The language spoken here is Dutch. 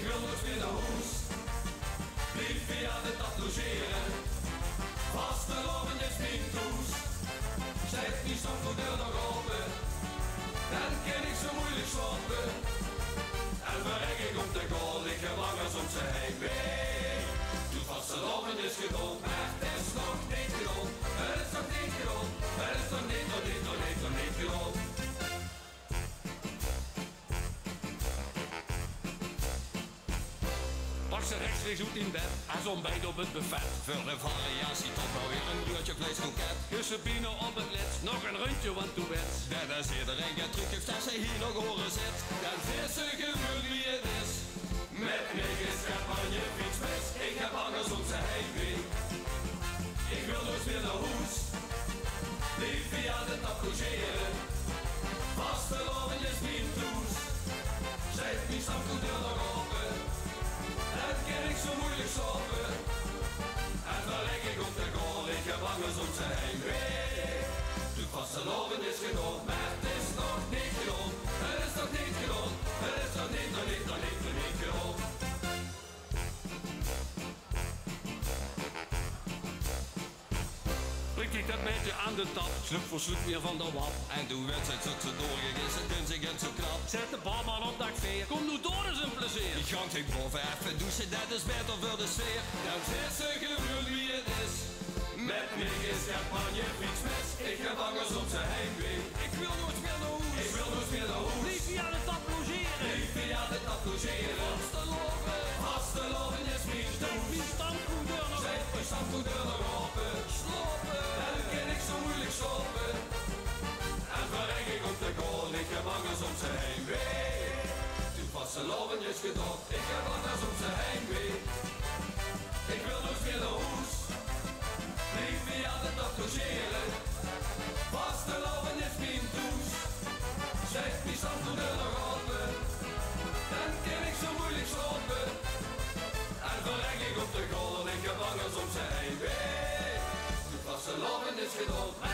wil nooit meer naar huis. Blijf via de dag logeren. Vaste loven is mijn toes. Zet die stap voor deur nog open. Dan kan ik zo moeilijk slapen. En verrek ik op de goal, ik heb langers om ze heen mee. Toen vaste loven is gedaan, maar het is nog niet gedaan. Het is nog niet gedaan, het is nog niet gedaan. Pak ze rechtstreeks uit in bed en zo'n op het buffet. Voor de variatie tot wel weer een broodje vleeskroket. Kussen Pino op het lid, nog een rondje want toe werd. Dat is iedereen geen truc heeft dat ze hier nog horen zit. Dan vissen gevoel wie het is. Met niks campagne fietsmes. Ik heb hangers om ze heen mee. Ik wil nooit weer naar huis. Blijf via de tap logeren. Vaste loven is mijn toes. Zet mijn stamgoedel nog open. Dan kan ik zo moeilijk slapen. En verrek ik op de goal, ik heb hangers om ze heen mee. Toen vaste loven is gedaan, maar het is nog niet gedaan. Het is nog niet gedaan, het is nog niet gedaan. Prikt ik dat beetje aan de tap, sluk voor sluk weer van de wap. En toen werd het zo doorgegissen, kun ze geen zo knap. Zet de barman op dat veer, kom nu door eens een plezier. Die gang ging boven even douchen, dat is beter voor de sfeer. Dan vissen gevoel wie het is. Met niks campagne fietsmes. Ik heb hangers om ze heen mee. Ik wil nooit meer naar huis. Ik wil nooit meer naar huis. Blijf via de tap logeren. Blijf via de tap logeren. Vaste loven is mijn Zet toes. mijn stamgoedel nog Zet mijn stamgoedel nog open. slopen. En dan kan ik zo moeilijk slapen. En verrek ik op de goal, ik heb hangers om ze heen mee. Toen vaste loven is gedaan, ik heb hangers om ze heen mee. Ik wil nooit meer naar huis. Blijf via de dag logeren. Vaste loven is mijn toes. Zet mijn stamgoedel nog open. Dan kan ik zo moeilijk slapen. En verrek ik op de goal, ik heb hangers om ze heen mee. Toen vaste loven is gedaan.